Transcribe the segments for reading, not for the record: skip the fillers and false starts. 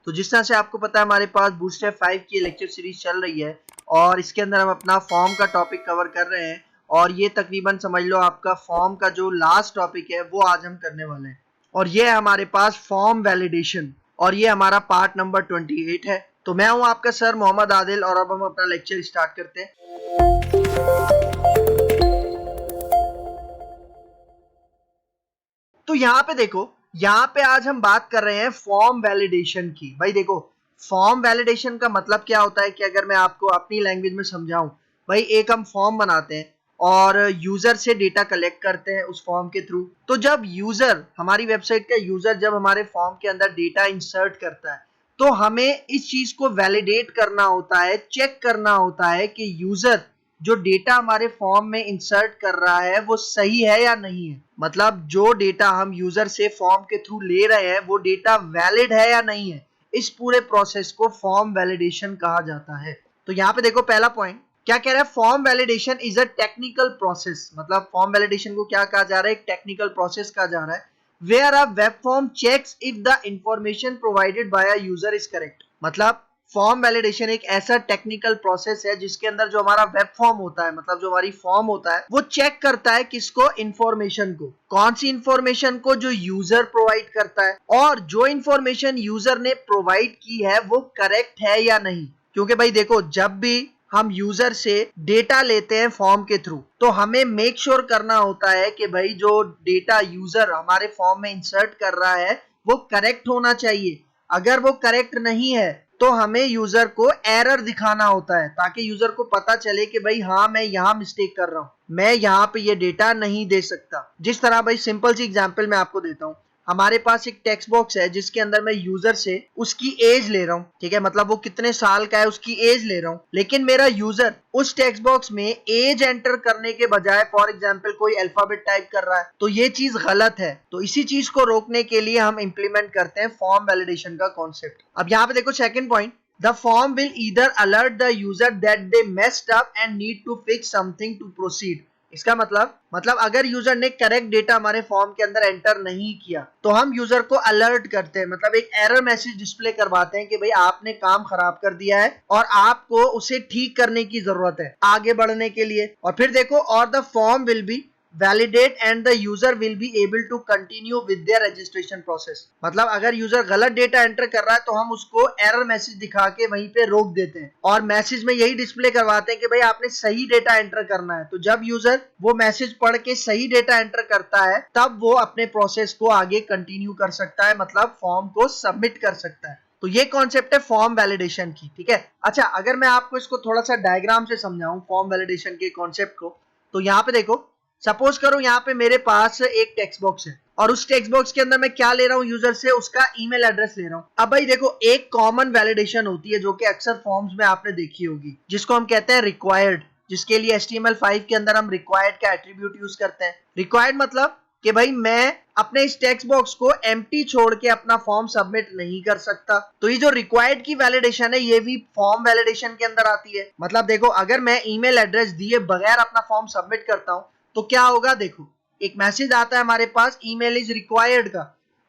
तो जिस तरह से आपको पता है हमारे पास बूटस्ट्रैप 5 की लेक्चर सीरीज चल रही है और इसके अंदर हम अपना फॉर्म का टॉपिक कवर कर रहे हैं और ये तकरीबन समझ लो आपका फॉर्म का जो लास्ट टॉपिक है वो आज हम करने वाले हैं और ये है हमारे पास फॉर्म वैलिडेशन और ये हमारा पार्ट नंबर 28 है। तो मैं हूं आपका सर मोहम्मद आदिल और अब हम अपना लेक्चर स्टार्ट करते हैं। तो यहाँ पे देखो, यहाँ पे आज हम बात कर रहे हैं फॉर्म वैलिडेशन की। भाई देखो, फॉर्म वैलिडेशन का मतलब क्या होता है कि अगर मैं आपको अपनी लैंग्वेज में समझाऊं, भाई एक हम फॉर्म बनाते हैं और यूजर से डेटा कलेक्ट करते हैं उस फॉर्म के थ्रू। तो जब यूजर, हमारी वेबसाइट का यूजर जब हमारे फॉर्म के अंदर डेटा इंसर्ट करता है तो हमें इस चीज को वैलिडेट करना होता है, चेक करना होता है कि यूजर जो डेटा हमारे फॉर्म में इंसर्ट कर रहा है वो सही है या नहीं है। मतलब जो डेटा हम यूजर से फॉर्म के थ्रू ले रहे हैं वो डेटा वैलिड है या नहीं है। इस पूरे प्रोसेस को फॉर्म वैलिडेशन कहा जाता है। तो यहाँ पे देखो पहला पॉइंट क्या कह रहा है, form validation is a technical process. मतलब फॉर्म वैलिडेशन को क्या कहा जा रहा है, एक टेक्निकल प्रोसेस कहा जा रहा है where a web form checks if the information provided by a user is correct. मतलब फॉर्म वैलिडेशन एक ऐसा टेक्निकल प्रोसेस है जिसके अंदर जो हमारा वेब फॉर्म होता है, मतलब जो हमारी फॉर्म होता है, वो चेक करता है किसको, इंफॉर्मेशन को। कौन सी इंफॉर्मेशन को, जो यूजर प्रोवाइड करता है और जो इंफॉर्मेशन यूजर ने प्रोवाइड की है वो करेक्ट है या नहीं। क्योंकि भाई देखो, जब भी हम यूजर से डेटा लेते हैं फॉर्म के थ्रू तो हमें मेक श्योर करना होता है कि भाई जो डेटा यूजर हमारे फॉर्म में इंसर्ट कर रहा है वो करेक्ट होना चाहिए। अगर वो करेक्ट नहीं है तो हमें यूजर को एरर दिखाना होता है ताकि यूजर को पता चले कि भाई हाँ, मैं यहाँ मिस्टेक कर रहा हूँ, मैं यहाँ पे ये डेटा नहीं दे सकता। जिस तरह, भाई सिंपल सी एग्जांपल मैं आपको देता हूँ। हमारे पास एक टेक्स्ट बॉक्स है जिसके अंदर मैं यूजर से उसकी एज ले रहा हूँ, ठीक है, मतलब वो कितने साल का है उसकी एज ले रहा हूँ। लेकिन मेरा यूजर उस टेक्स्ट बॉक्स में एज एंटर करने के बजाय फॉर एग्जांपल कोई अल्फाबेट टाइप कर रहा है, तो ये चीज गलत है। तो इसी चीज को रोकने के लिए हम इंप्लीमेंट करते हैं फॉर्म वैलिडेशन का कॉन्सेप्ट। अब यहाँ पे देखो second point, the form will either alert the user that they messed up and need to fix something to proceed। इसका मतलब अगर यूजर ने करेक्ट डेटा हमारे फॉर्म के अंदर एंटर नहीं किया तो हम यूजर को अलर्ट करते हैं, मतलब एक एरर मैसेज डिस्प्ले करवाते हैं कि भाई आपने काम खराब कर दिया है और आपको उसे ठीक करने की जरूरत है आगे बढ़ने के लिए। और फिर देखो, और the form will be validate and the user will be able to continue with their registration process। मतलब अगर यूजर गलत डेटा एंटर कर रहा है तो हम उसको एरर मैसेज दिखा के वहीं पे रोक देते हैं और मैसेज में यही डिस्प्ले करवाते हैं कि भाई आपने सही डेटा एंटर करना है। तो जब यूजर वो मैसेज पढ़ के सही डेटा एंटर करता है तब वो अपने प्रोसेस को आगे कंटिन्यू कर सकता है, मतलब फॉर्म को सबमिट कर सकता है। तो ये कॉन्सेप्ट है फॉर्म वैलिडेशन की, ठीक है। अच्छा, अगर मैं आपको इसको थोड़ा सा डायग्राम से समझाऊं फॉर्म वैलिडेशन के कॉन्सेप्ट को, तो यहाँ पे देखो, सपोज करो यहाँ पे मेरे पास एक टेक्स्ट बॉक्स है और उस टेक्स्ट बॉक्स के अंदर मैं क्या ले रहा हूँ, यूजर से उसका ईमेल एड्रेस ले रहा हूँ। अब भाई देखो, एक कॉमन वैलिडेशन होती है जो कि अक्सर फॉर्म्स में आपने देखी होगी, जिसको हम कहते हैं रिक्वायर्ड, जिसके लिए HTML5 के अंदर हम रिक्वायर्ड का एट्रीब्यूट यूज करते हैं। रिक्वायर्ड मतलब कि भाई मैं अपने इस टेक्स्ट बॉक्स को एम्प्टी छोड़ के अपना फॉर्म सबमिट नहीं कर सकता। तो ये जो रिक्वायर्ड की वैलिडेशन है ये भी फॉर्म वैलिडेशन के अंदर आती है। मतलब देखो, अगर मैं ईमेल एड्रेस दिए बगैर अपना फॉर्म सबमिट करता हूं तो क्या होगा, देखो एक मैसेज आता है हमारे पास ईमेल इज रिक्वायर्ड का।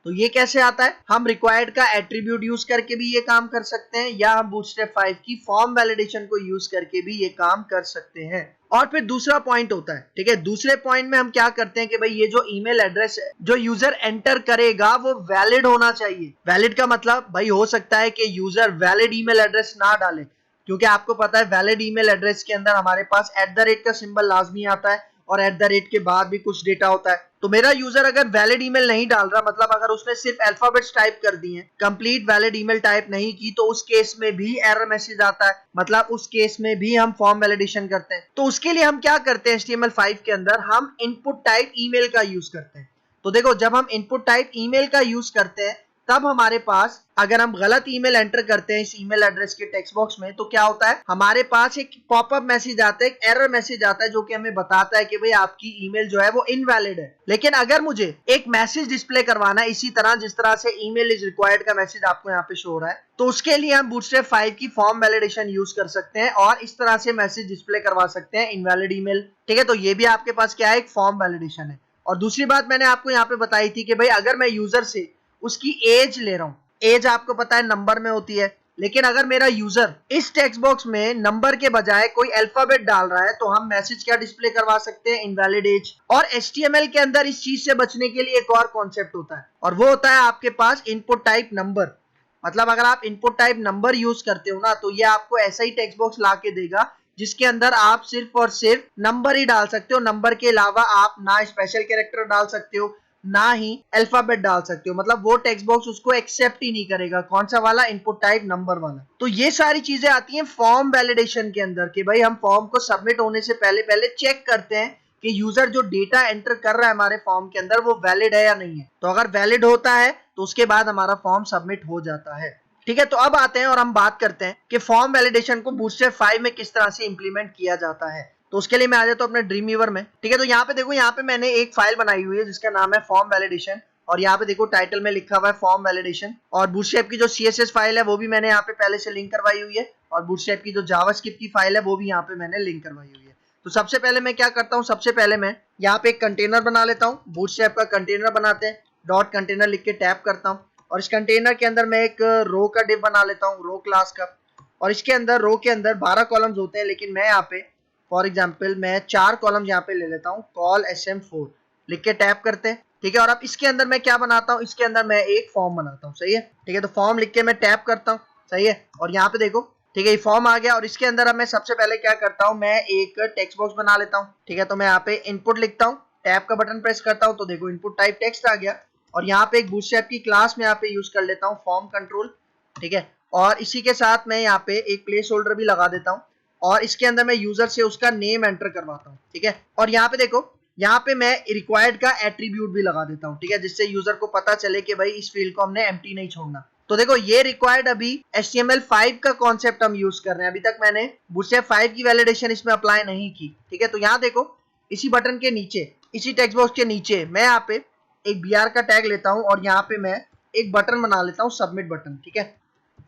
तो ये कैसे आता है, हम रिक्वायर्ड का एट्रीब्यूट यूज करके भी ये काम कर सकते हैं या हम बूटस्ट्रैप 5 की फॉर्म वैलिडेशन को यूज करके भी ये काम कर सकते हैं। और फिर दूसरा पॉइंट होता है, ठीक है, दूसरे पॉइंट में हम क्या करते हैं कि भाई ये जो ईमेल एड्रेस है जो यूजर एंटर करेगा वो वैलिड होना चाहिए। वैलिड का मतलब भाई हो सकता है कि यूजर वैलिड ईमेल एड्रेस ना डाले, क्योंकि आपको पता है वैलिड ईमेल एड्रेस के अंदर हमारे पास @ का सिंबल लाजमी आता है और @ के बाद भी कुछ डेटा होता है। तो मेरा यूजर अगर वैलिड ईमेल नहीं डाल रहा, मतलब अगर उसने सिर्फ अल्फाबेट्स टाइप कर दिए हैं, कंप्लीट वैलिड ईमेल टाइप नहीं की, तो उस केस में भी एरर मैसेज आता है, मतलब उस केस में भी हम फॉर्म वैलिडेशन करते हैं। तो उसके लिए हम क्या करते हैं, HTML5 के अंदर हम इनपुट टाइप ईमेल का यूज करते हैं। तो देखो, जब हम इनपुट टाइप ईमेल का यूज करते हैं तब हमारे पास, अगर हम गलत ईमेल एंटर करते हैं इस ईमेल एड्रेस के टेक्स्ट बॉक्स में, तो क्या होता है, हमारे पास एक पॉपअप मैसेज आता है, एक एरर मैसेज आता है जो कि हमें बताता है कि भाई आपकी ईमेल जो है वो इनवैलिड है। लेकिन अगर मुझे एक मैसेज डिस्प्ले करवाना है इसी तरह जिस तरह से ईमेल इज रिक्वायर्ड का मैसेज आपको यहाँ पे शो हो रहा है, तो उसके लिए हम बूटस्ट्रैप 5 की फॉर्म वैलिडेशन यूज कर सकते हैं और इस तरह से मैसेज डिस्प्ले करवा सकते हैं इनवैलिड ईमेल, ठीक है। तो ये भी आपके पास क्या है, एक फॉर्म वैलिडेशन है। और दूसरी बात मैंने आपको यहाँ पे बताई थी कि भाई अगर मैं यूजर से उसकी एज ले रहा हूँ, एज आपको पता है नंबर में होती है, लेकिन अगर मेरा यूजर इस टेक्स्ट बॉक्स में नंबर के बजाय कोई अल्फाबेट डाल रहा है तो हम मैसेज क्या डिस्प्ले करवा सकते हैं, इनवैलिड एज। और HTML के अंदर इस चीज से बचने के लिए एक और कॉन्सेप्ट होता है और वो होता है आपके पास इनपुट टाइप नंबर। मतलब अगर आप इनपुट टाइप नंबर यूज करते हो ना तो ये आपको ऐसा ही टेक्स्ट बॉक्स ला के देगा जिसके अंदर आप सिर्फ और सिर्फ नंबर ही डाल सकते हो। नंबर के अलावा आप ना स्पेशल कैरेक्टर डाल सकते हो ना ही अल्फाबेट डाल सकते हो। मतलब वो टेक्स्ट बॉक्स उसको एक्सेप्ट ही नहीं करेगा। कौन सा वाला, इनपुट टाइप नंबर वाला। तो ये सारी चीजें आती हैं फॉर्म वैलिडेशन के अंदर कि भाई हम फॉर्म को सबमिट होने से पहले पहले चेक करते हैं कि यूजर जो डेटा एंटर कर रहा है हमारे फॉर्म के अंदर वो वैलिड है या नहीं है। तो अगर वैलिड होता है तो उसके बाद हमारा फॉर्म सबमिट हो जाता है। ठीक है, तो अब आते हैं और हम बात करते हैं कि फॉर्म वैलिडेशन को बूटस्ट्रैप 5 में किस तरह से इंप्लीमेंट किया जाता है। तो उसके लिए मैं आ जाता हूं अपने ड्रीमवीवर में। ठीक है, तो यहाँ पे देखो, यहाँ पे मैंने एक फाइल बनाई हुई है जिसका नाम है फॉर्म वैलिडेशन और यहाँ पे देखो टाइटल में लिखा हुआ है फॉर्म वैलिडेशन। और बूटस्ट्रैप की जो CSS फाइल है वो भी मैंने यहाँ पे पहले से लिंक करवाई हुई है और बूटस्ट्रैप की जो जावास्क्रिप्ट की फाइल है वो भी यहाँ पे मैंने लिंक करवाई हुई है। तो सबसे पहले मैं क्या करता हूँ, सबसे पहले मैं यहाँ पे एक कंटेनर बना लेता हूँ। बूटस्ट्रैप का कंटेनर बनाते हैं, डॉट कंटेनर लिख के टैप करता हूँ और इस कंटेनर के अंदर मैं एक रो का डिव बना लेता हूँ, रो क्लास का। और इसके अंदर रो के अंदर 12 कॉलम्स होते हैं, लेकिन मैं यहाँ पे फॉर एग्जाम्पल मैं 4 कॉलम्स यहाँ पे ले लेता हूँ। कॉल SM4 लिख के टैप करते हैं। ठीक है, और अब इसके अंदर मैं क्या बनाता हूँ, इसके अंदर मैं एक फॉर्म बनाता हूँ। सही है, ठीक है, तो फॉर्म लिख के मैं टैप करता हूँ। सही है, और यहाँ पे देखो, ठीक है, ये फॉर्म आ गया। और इसके अंदर अब मैं सबसे पहले क्या करता हूँ, मैं एक टेक्स्ट बॉक्स बना लेता हूँ। ठीक है, तो मैं यहाँ पे इनपुट लिखता हूँ, टैप का बटन प्रेस करता हूँ तो देखो इनपुट टाइप टेक्स्ट आ गया। और यहाँ पे एक बूटस्ट्रैप की क्लास में यहाँ पे यूज कर लेता हूँ फॉर्म कंट्रोल। ठीक है, और इसी के साथ मैं यहाँ पे एक प्लेस होल्डर भी लगा देता हूँ और इसके अंदर मैं यूजर से उसका नेम एंटर करवाता हूँ। ठीक है, और यहाँ पे देखो, यहाँ पे मैं रिक्वायर्ड का एट्रीब्यूट भी लगा देता हूँ। ठीक है, जिससे यूजर को पता चले कि भाई इस फील्ड को हमने एम्प्टी नहीं छोड़ना। तो देखो ये रिक्वायर्ड अभी HTML5 का कॉन्सेप्ट हम यूज कर रहे हैं। अभी तक मैंने बूटस्ट्रैप 5 की वैलिडेशन इसमें अप्लाई नहीं की। ठीक है, तो यहाँ देखो इसी बटन के नीचे, इसी टेक्स्ट बॉक्स के नीचे मैं यहाँ पे एक BR का टैग लेता हूँ और यहाँ पे मैं एक बटन बना लेता हूँ, सबमिट बटन। ठीक है,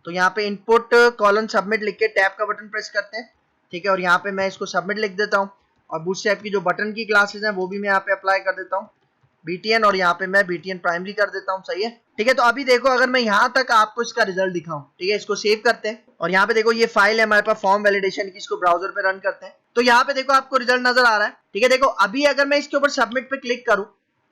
तो यहाँ पे इनपुट कॉलन सबमिट लिख के टैप का बटन प्रेस करते हैं। ठीक है, और यहाँ पे मैं इसको सबमिट लिख देता हूँ और बूटस्ट्रैप की जो बटन की क्लासेस हैं वो भी मैं यहाँ पे अप्लाई कर देता हूँ, BTN, और यहाँ पे मैं BTN प्राइमरी कर देता हूँ। सही है, ठीक है, तो अभी देखो अगर मैं यहाँ तक आपको इसका रिजल्ट दिखाऊं, ठीक है, इसको सेव करते हैं और यहाँ पे देखो ये फाइल है हमारे पास फॉर्म वैलिडेशन की, इसको ब्राउजर पे रन करते हैं तो यहाँ पे देखो आपको रिजल्ट नजर आ रहा है। ठीक है, देखो अभी अगर मैं इसके ऊपर सबमिट पे क्लिक करूं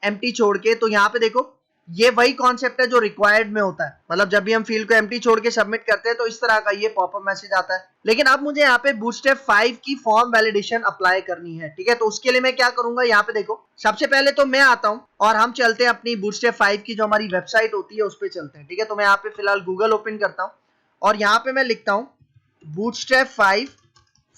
एम्प्टी छोड़ के, तो यहाँ पे देखो ये वही कॉन्सेप्ट है जो रिक्वायर्ड में होता है। मतलब जब भी हम फील्ड को एम्प्टी छोड़ के सबमिट करते हैं तो इस तरह का ये पॉपअप मैसेज आता है। लेकिन अब मुझे यहाँ पे बूटस्ट्रैप 5 की फॉर्म वैलिडेशन अप्लाई करनी है। ठीक है, तो उसके लिए मैं क्या करूंगा, यहाँ पे देखो सबसे पहले तो मैं आता हूँ और हम चलते हैं अपनी बूटस्ट्रैप 5 की जो हमारी वेबसाइट होती है उस पर चलते हैं। ठीक है, तो मैं यहाँ पे फिलहाल गूगल ओपन करता हूँ और यहाँ पे मैं लिखता हूँ बूटस्ट्रैप 5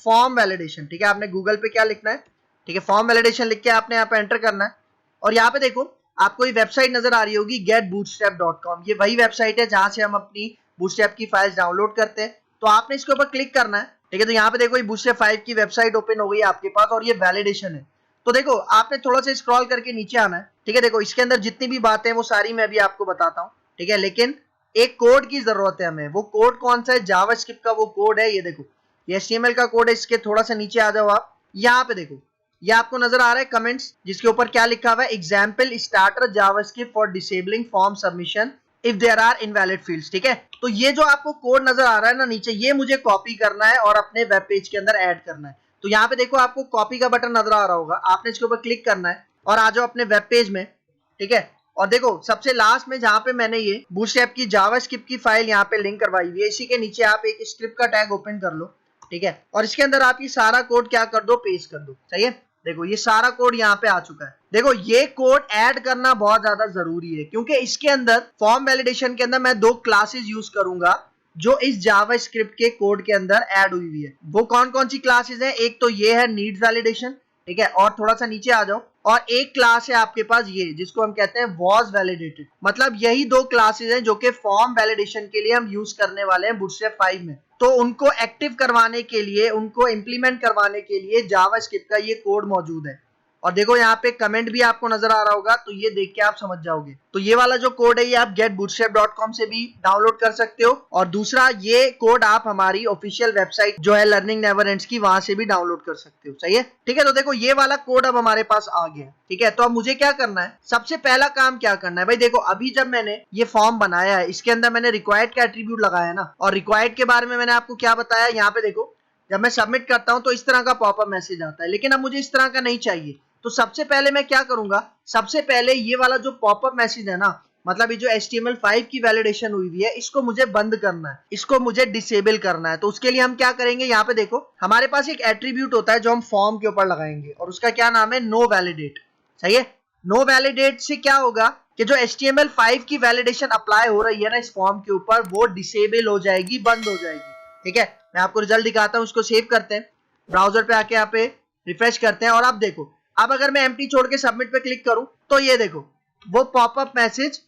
फॉर्म वैलिडेशन। ठीक है, आपने गूगल पे क्या लिखना है, ठीक है, फॉर्म वैलिडेशन लिख के आपने यहाँ पे एंटर करना है और यहाँ पे देखो आपको ये वेबसाइट नजर आ रही होगी getbootstrap.com। ये वही वेबसाइट है जहां से हम अपनी बूटस्ट्रैप की फाइल्स डाउनलोड करते हैं। तो आपने इसके ऊपर क्लिक करना है। ठीक है, तो यहाँ पे देखो ये बूटस्ट्रैप 5 की वेबसाइट ओपन हो गई है आपके पास और ये वैलिडेशन है। तो देखो आपने थोड़ा सा स्क्रॉल करके नीचे आना है। ठीक है, देखो इसके अंदर जितनी भी बातें हैं वो सारी मैं अभी आपको बताता हूँ। ठीक है, लेकिन एक कोड की जरूरत है हमें। वो कोड कौन सा है, जावास्क्रिप्ट का वो कोड है। ये देखो ये HTML का कोड है। इसके थोड़ा सा नीचे आ जाओ आप, यहाँ पे देखो ये आपको नजर आ रहा है कमेंट्स, जिसके ऊपर क्या लिखा हुआ है, example starter JavaScript for disabling form submission if there are invalid fields. ठीक है, तो ये जो आपको कोड नजर आ रहा है ना नीचे, ये मुझे कॉपी करना है और अपने वेब पेज के अंदर ऐड करना है। तो यहाँ पे देखो आपको कॉपी का बटन नजर आ रहा होगा, आपने इसके ऊपर क्लिक करना है और आ जाओ अपने वेब पेज में। ठीक है, और देखो सबसे लास्ट में जहां पे मैंने ये बूटस्ट्रैप की जावास्क्रिप्ट की फाइल यहाँ पे लिंक करवाई हुई है, इसी के नीचे आप एक स्क्रिप्ट का टैग ओपन कर लो। ठीक है, और इसके अंदर आप ये सारा कोड क्या कर दो, पेस्ट कर दो। सही है, देखो ये सारा कोड यहाँ पे आ चुका है। देखो ये कोड ऐड करना बहुत ज्यादा जरूरी है क्योंकि इसके अंदर फॉर्म वैलिडेशन के अंदर मैं 2 क्लासेस यूज करूंगा जो इस जावास्क्रिप्ट के कोड के अंदर ऐड हुई हुई है। वो कौन कौन सी क्लासेस हैं, एक तो ये है नीड्स वैलिडेशन। ठीक है, और थोड़ा सा नीचे आ जाओ और एक क्लास है आपके पास ये जिसको हम कहते हैं वाज वैलिडेटेड। मतलब यही 2 क्लासेस हैं जो कि फॉर्म वैलिडेशन के लिए हम यूज करने वाले हैं बूटस्ट्रैप 5 में। तो उनको एक्टिव करवाने के लिए, उनको इंप्लीमेंट करवाने के लिए जावास्क्रिप्ट का ये कोड मौजूद है। और देखो यहाँ पे कमेंट भी आपको नजर आ रहा होगा, तो ये देख के आप समझ जाओगे। तो ये वाला जो कोड है ये आप getbootstrap.com से भी डाउनलोड कर सकते हो, और दूसरा ये कोड आप हमारी ऑफिशियल वेबसाइट जो है लर्निंग नेवर एंड्स की, वहां से भी डाउनलोड कर सकते हो। सही है, ठीक है। तो देखो ये वाला कोड अब हमारे पास आ गया, ठीक है। तो अब मुझे क्या करना है, सबसे पहला काम क्या करना है भाई, देखो अभी जब मैंने ये फॉर्म बनाया है इसके अंदर मैंने रिक्वायर्ड का एट्रीब्यूट लगाया ना, और रिक्वायर्ड के बारे में मैंने आपको क्या बताया, यहाँ पे देखो जब मैं सबमिट करता हूं तो इस तरह का पॉपअप मैसेज आता है, लेकिन अब मुझे इस तरह का नहीं चाहिए। तो सबसे पहले मैं क्या करूंगा, सबसे पहले ये वाला जो पॉपअप मैसेज है ना, मतलब ये जो HTML5 की वैलिडेशन हुई हुई है, इसको मुझे बंद करना है, इसको मुझे डिसेबल करना है। तो उसके लिए हम क्या करेंगे, यहाँ पे देखो हमारे पास एक एट्रीब्यूट होता है जो हम फॉर्म के ऊपर लगाएंगे, और उसका क्या नाम है, नो वैलिडेट। सही है, नो वैलिडेट से क्या होगा कि जो HTML5 की वैलिडेशन अप्लाई हो रही है ना इस फॉर्म के ऊपर, वो डिसेबल हो जाएगी, बंद हो जाएगी। ठीक है, मैं आपको रिजल्ट दिखाता हूं, उसको सेव करते हैं, ब्राउजर पे आके यहाँ पे रिफ्रेश करते हैं, और अब देखो अब अगर मैं एम्प्टी छोड़ के सबमिट पे क्लिक करूं तो ये देखो वो पॉपअप मैसेज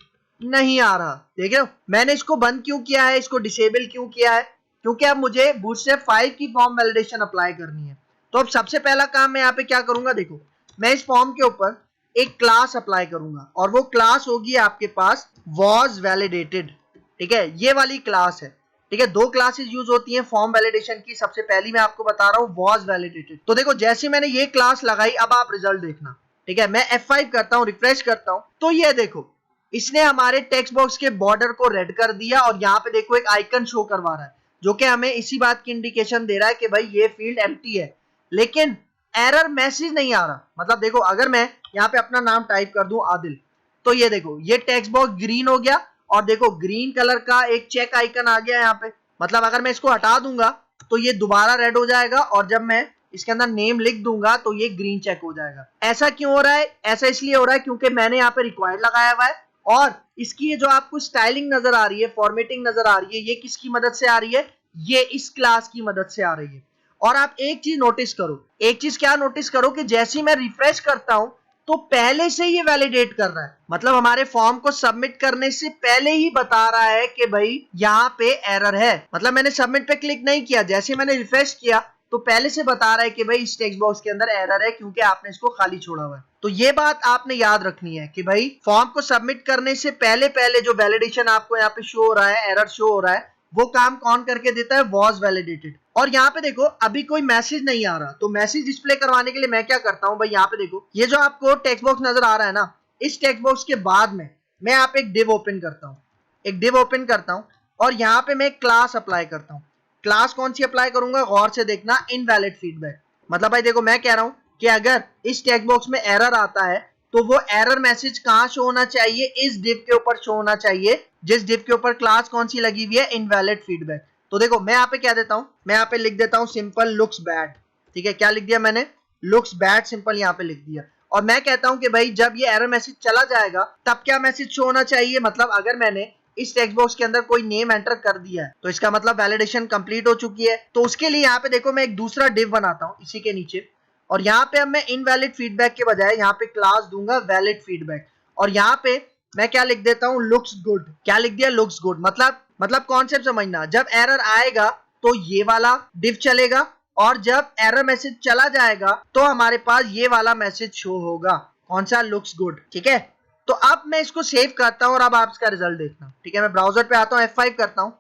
नहीं आ रहा। देख रहे हो मैंने इसको बंद क्यों किया है, इसको डिसेबल क्यों किया है, क्योंकि अब मुझे बूटस्ट्रैप 5 की फॉर्म वैलिडेशन अप्लाई करनी है। तो अब सबसे पहला काम मैं यहाँ पे क्या करूंगा, देखो मैं इस फॉर्म के ऊपर एक क्लास अप्लाई करूंगा, और वो क्लास होगी आपके पास वॉज वैलिडेटेड। ठीक है, ये वाली क्लास है। ठीक है, दो क्लासेस यूज होती हैं फॉर्म वैलिडेशन की, सबसे पहली मैं आपको बता रहा हूँ वॉज वैलिडेटेड। तो देखो जैसे मैंने ये क्लास लगाई, अब आप रिजल्ट देखना। ठीक है, मैं F5 करता हूँ, रिफ्रेश करता हूँ, तो ये देखो इसने हमारे टेक्स्ट बॉक्स के बॉर्डर को रेड कर दिया, और यहाँ पे देखो एक आइकन शो करवा रहा है, जो कि हमें इसी बात की इंडिकेशन दे रहा है कि भाई ये फील्ड एम्प्टी है, लेकिन एरर मैसेज नहीं आ रहा। मतलब देखो अगर मैं यहाँ पे अपना नाम टाइप कर दूं आदिल, तो ये देखो ये टेक्स्ट बॉक्स ग्रीन हो गया, और देखो ग्रीन कलर का एक चेक आइकन आ गया यहाँ पे। मतलब अगर मैं इसको हटा दूंगा तो ये दोबारा रेड हो जाएगा, और जब मैं इसके अंदर नेम लिख दूंगा तो ये ग्रीन चेक हो जाएगा। ऐसा क्यों हो रहा है, ऐसा इसलिए हो रहा है क्योंकि मैंने यहाँ पे रिक्वायर्ड लगाया हुआ है, और इसकी ये जो आपको स्टाइलिंग नजर आ रही है, फॉर्मेटिंग नजर आ रही है, ये किसकी मदद से आ रही है, ये इस क्लास की मदद से आ रही है। और आप एक चीज नोटिस करो, एक चीज क्या नोटिस करो कि जैसे ही मैं रिफ्रेश करता हूं तो पहले से ये वैलिडेट कर रहा है, मतलब हमारे फॉर्म को सबमिट करने से पहले ही बता रहा है कि भाई यहाँ पे एरर है। मतलब मैंने सबमिट पे क्लिक नहीं किया, जैसे मैंने रिफ्रेश किया तो पहले से बता रहा है कि भाई इस टेक्स्ट बॉक्स के अंदर एरर है, क्योंकि आपने इसको खाली छोड़ा हुआ है। तो ये बात आपने याद रखनी है कि भाई फॉर्म को सबमिट करने से पहले पहले जो वैलिडेशन आपको यहाँ पे शो हो रहा है, एरर शो हो रहा है, वो काम कौन करके देता है, वॉज वैलिडेटेड। और यहाँ पे देखो अभी कोई मैसेज नहीं आ रहा, तो मैसेज डिस्प्ले करवाने के लिए मैं क्या करता हूँ भाई, यहाँ पे देखो ये जो आपको टेक्स्ट बॉक्स नजर आ रहा है ना, इस टेक्स्ट बॉक्स के बाद में मैं यहाँ पे एक डिव ओपन करता हूँ, एक डिव ओपन करता हूँ, और यहाँ पे मैं एक क्लास अप्लाई करता हूँ। क्लास कौन सी अप्लाई करूंगा, गौर से देखना, इनवैलिड फीडबैक। मतलब भाई देखो मैं कह रहा हूँ कि अगर इस टेक्स्ट बॉक्स में एरर आता है तो वो एरर मैसेज कहाँ शो होना चाहिए, इस डिव के ऊपर शो होना चाहिए, जिस डिव के ऊपर क्लास कौन सी लगी हुई है, इनवैलिड फीडबैक। तो देखो मैं यहाँ पे क्या देता हूँ, मैं यहाँ पे लिख देता हूँ सिंपल लुक्स बैड। ठीक है, क्या लिख दिया मैंने, लुक्स बैड सिंपल यहाँ पे लिख दिया। और मैं कहता हूँ कि भाई जब ये एरर मैसेज चला जाएगा तब क्या मैसेज शो होना चाहिए, मतलब अगर मैंने इस टेक्स्ट बॉक्स के अंदर कोई नेम एंटर कर दिया है तो इसका मतलब वैलिडेशन कंप्लीट हो चुकी है। तो उसके लिए यहाँ पे देखो मैं एक दूसरा डिव बनाता हूँ इसी के नीचे, और यहाँ पे अब मैं इनवैलिड फीडबैक के बजाय यहाँ पे क्लास दूंगा वैलिड फीडबैक, और यहाँ पे मैं क्या लिख देता हूँ, लुक्स गुड। क्या लिख दिया, लुक्स गुड। मतलब कॉन्सेप्ट समझना, जब एरर आएगा तो ये वाला डिव चलेगा, और जब एरर मैसेज चला जाएगा तो हमारे पास ये वाला मैसेज शो होगा, कौन सा, लुक्स गुड। ठीक है, तो अब मैं इसको सेव करता हूं, और अब आप इसका रिजल्ट देखना। ठीक है, मैं ब्राउजर पे आता हूं, F5 करता हूं,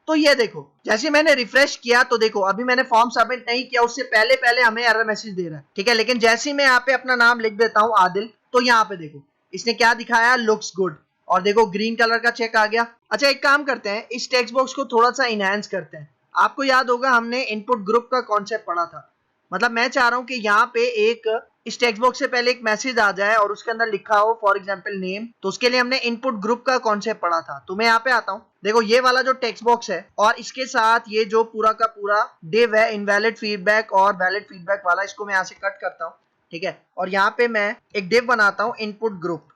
तो ये देखो जैसे मैंने रिफ्रेश किया तो देखो अभी मैंने फॉर्म सबमिट नहीं किया, उससे पहले पहले हमें एरर मैसेज दे रहा है। ठीक है, लेकिन जैसे ही मैं यहाँ पे अपना नाम लिख देता हूँ आदिल, तो यहाँ पे देखो इसने क्या दिखाया, लुक्स गुड, और देखो ग्रीन कलर का चेक आ गया। अच्छा एक काम करते हैं, इस टेक्स्ट बॉक्स को थोड़ा सा इनहैंस करते हैं। आपको याद होगा हमने इनपुट ग्रुप का कॉन्सेप्ट पढ़ा था, मतलब मैं चाह रहा हूं कि यहाँ पे एक इस टेक्स्ट बॉक्स से पहले एक मैसेज आ जाए और उसके अंदर लिखा हो फॉर एग्जांपल नेम, तो उसके लिए हमने इनपुट ग्रुप का कॉन्सेप्ट पढ़ा था। तो मैं यहाँ पे आता हूँ, देखो ये वाला जो टेक्स्ट बॉक्स है और इसके साथ ये जो पूरा का पूरा डिव है इनवैलिड फीडबैक और वैलिड फीडबैक वाला, इसको मैं यहाँ से कट करता हूँ। ठीक है, और यहाँ पे मैं एक डिव बनाता हूँ इनपुट ग्रुप।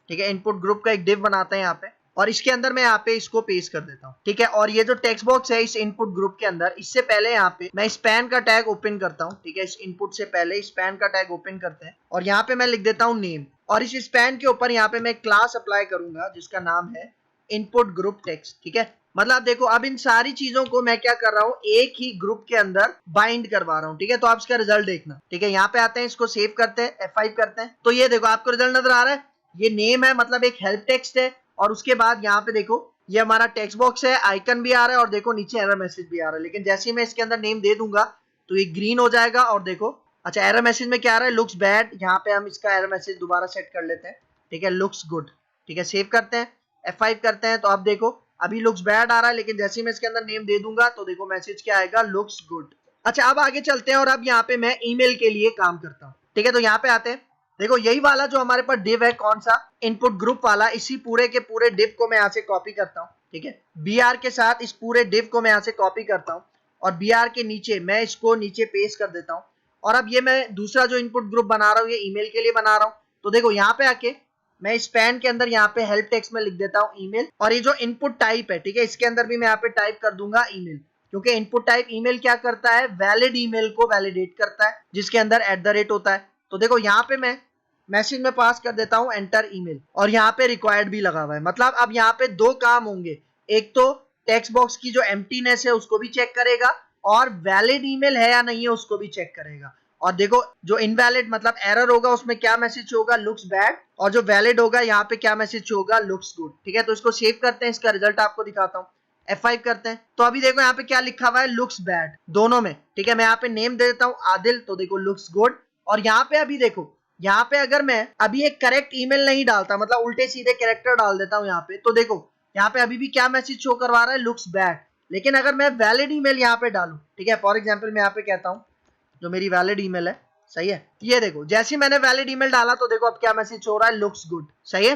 ठीक है, इनपुट ग्रुप का एक डिव बनाते हैं यहाँ पे, और इसके अंदर मैं यहाँ पे इसको पेस्ट कर देता हूँ। ठीक है, और ये जो टेक्स्ट बॉक्स है इस इनपुट ग्रुप के अंदर, इससे पहले यहाँ पे मैं स्पैन का टैग ओपन करता हूँ। ठीक है, इस इनपुट से पहले स्पैन का टैग ओपन करते हैं, और यहाँ पे मैं लिख देता हूँ नेम, और इस स्पैन के ऊपर यहाँ पे मैं क्लास अप्लाई करूंगा जिसका नाम है इनपुट ग्रुप टेक्स्ट। ठीक है, मतलब देखो अब इन सारी चीजों को मैं क्या कर रहा हूं, एक ही ग्रुप के अंदर बाइंड करवा रहा हूं, ठीक है। तो आप इसका रिजल्ट देखना, ठीक है। यहाँ पे आते हैं, इसको सेव करते हैं, F5 करते हैं, तो ये देखो आपको रिजल्ट नजर आ रहा है। ये नेम है, मतलब एक हेल्प टेक्स्ट है, और उसके बाद यहाँ पे देखो ये हमारा टेक्स्ट बॉक्स है, आइकन भी आ रहा है, और देखो नीचे एरर मैसेज भी आ रहा है। लेकिन जैसे ही मैं इसके अंदर नेम दे दूंगा तो ये ग्रीन हो जाएगा, और देखो अच्छा एरर मैसेज में क्या आ रहा है, लुक्स बैड। यहाँ पे हम इसका एरर मैसेज दोबारा सेट कर लेते हैं, ठीक है, लुक्स गुड, ठीक है। सेव करते हैं, F5 करते हैं, तो अब देखो अभी लुक्स बैड आ रहा है, लेकिन जैसे ही मैं इसके अंदर नेम दे दूंगा तो देखो मैसेज क्या आएगा, लुक्स गुड। अच्छा अब आगे चलते हैं, और अब यहाँ पे मैं ईमेल के लिए काम करता हूँ, ठीक है। तो यहाँ पे आते हैं, देखो यही वाला जो हमारे पास डिव है, कौन सा, इनपुट ग्रुप वाला, इसी पूरे के पूरे डिव को मैं यहाँ से कॉपी करता हूँ, ठीक है। br के साथ इस पूरे डिव को मैं यहाँ से कॉपी करता हूँ, और br के नीचे मैं इसको नीचे पेस्ट कर देता हूँ। और अब ये मैं दूसरा जो इनपुट ग्रुप बना रहा हूँ, ये ईमेल के लिए बना रहा हूँ। तो देखो यहाँ पे आके मैं इस पैन के अंदर यहाँ पे हेल्प टेक्स्ट में लिख देता हूँ ईमेल, और ये जो इनपुट टाइप है, ठीक है, इसके अंदर भी मैं यहाँ पे टाइप कर दूंगा ईमेल, क्योंकि इनपुट टाइप ईमेल क्या करता है, वैलिड ईमेल को वैलिडेट करता है, जिसके अंदर @ होता है। तो देखो यहाँ पे मैं मैसेज में पास कर देता हूँ एंटर ईमेल, और यहाँ पे रिक्वायर्ड भी लगा हुआ है। मतलब अब यहाँ पे दो काम होंगे, एक तो टेक्स्ट बॉक्स की जो एम्प्टीनेस है उसको भी चेक करेगा, और वैलिड ईमेल है या नहीं है उसको भी चेक करेगा। और देखो जो इनवैलिड मतलब एरर होगा उसमें क्या मैसेज होगा, लुक्स बैड, और जो वैलिड होगा यहाँ पे क्या मैसेज होगा, लुक्स गुड, ठीक है। तो इसको सेव करते हैं, इसका रिजल्ट आपको दिखाता हूँ, F5 करते हैं, तो अभी देखो यहाँ पे क्या लिखा हुआ है, लुक्स बैड दोनों में, ठीक है। मैं यहाँ पे नेम दे देता हूँ आदिल, तो देखो लुक्स गुड। और यहाँ पे अभी देखो, यहाँ पे अगर मैं अभी एक करेक्ट ईमेल नहीं डालता, मतलब उल्टे सीधे कैरेक्टर डाल देता हूँ यहाँ पे, तो देखो यहाँ पे अभी भी क्या मैसेज शो करवा रहा है, लुक्स बैड। लेकिन अगर मैं वैलिड ईमेल यहाँ पे डालूं, ठीक है, फॉर एग्जांपल मैं यहाँ पे कहता हूँ जो मेरी वैलिड ईमेल है, सही है, ये देखो जैसे ही मैंने वैलिड ईमेल डाला तो देखो अब क्या मैसेज हो रहा है, लुक्स गुड, सही है।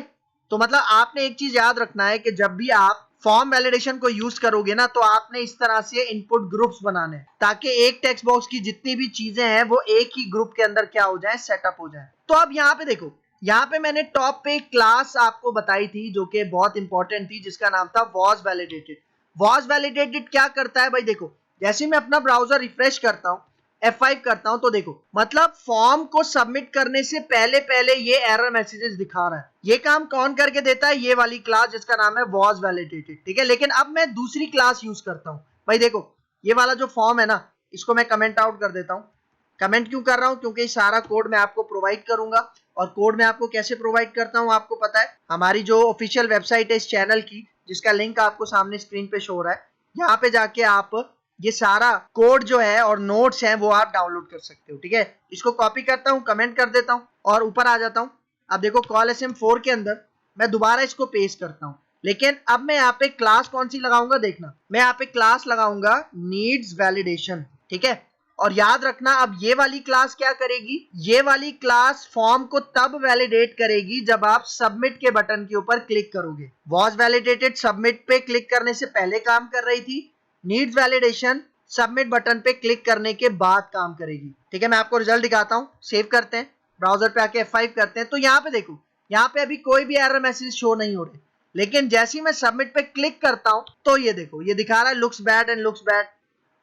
तो मतलब आपने एक चीज याद रखना है कि जब भी आप फॉर्म वैलिडेशन को यूज करोगे ना, तो आपने इस तरह से इनपुट ग्रुप्स बनाने हैं, ताकि एक टेक्स्ट बॉक्स की जितनी भी चीजें हैं वो एक ही ग्रुप के अंदर क्या हो जाए, सेटअप हो जाए। तो अब यहाँ पे देखो, यहाँ पे मैंने टॉप पे क्लास आपको बताई थी जो कि बहुत इंपॉर्टेंट थी, जिसका नाम था वॉज वैलिडेटेड। वॉज वैलिडेटेड क्या करता है भाई, देखो जैसे मैं अपना ब्राउजर रिफ्रेश करता हूँ, F5 करता हूं, तो देखो मतलब फॉर्म को सबमिट करने से पहले पहले ये एरर मैसेजेस दिखा रहा है। ये काम कौन करके देता है, ये वाली क्लास जिसका नाम है वॉज वैलिडेटेड, ठीक है। लेकिन अब मैं दूसरी क्लास यूज करता हूं, भाई देखो ये वाला जो फॉर्म है ना, इसको मैं कमेंट आउट कर देता हूं। कमेंट क्यों कर रहा हूं, क्योंकि सारा कोड मैं आपको प्रोवाइड करूंगा, और कोड मैं आपको कैसे प्रोवाइड करता हूं आपको पता है, हमारी जो ऑफिशियल वेबसाइट है इस चैनल की, जिसका लिंक आपको सामने स्क्रीन पे शो हो रहा है, यहाँ पे जाके आप ये सारा कोड जो है और नोट्स हैं वो आप डाउनलोड कर सकते हो, ठीक है। इसको कॉपी करता हूँ, कमेंट कर देता हूँ, और ऊपर आ जाता हूँ। अब देखो कॉल SM4 के अंदर मैं दोबारा इसको पेस्ट करता हूँ, लेकिन अब मैं यहाँ पे क्लास कौन सी लगाऊंगा, देखना मैं यहाँ पे क्लास लगाऊंगा नीड्स वैलिडेशन, ठीक है। और याद रखना अब ये वाली क्लास क्या करेगी, ये वाली क्लास फॉर्म को तब वैलिडेट करेगी जब आप सबमिट के बटन के ऊपर क्लिक करोगे। वॉज वैलिडेटेड सबमिट पे क्लिक करने से पहले काम कर रही थी, नीड्स वैलिडेशन सबमिट बटन पे क्लिक करने के बाद काम करेगी, ठीक है। मैं आपको रिजल्ट दिखाता हूँ, सेव करते हैं, ब्राउजर पे आके F5 करते हैं, तो यहाँ पे देखो यहाँ पे अभी कोई भी एरर मैसेज शो नहीं हो रहे, लेकिन जैसे ही मैं सबमिट पे क्लिक करता हूँ तो ये देखो ये दिखा रहा है looks bad and looks bad.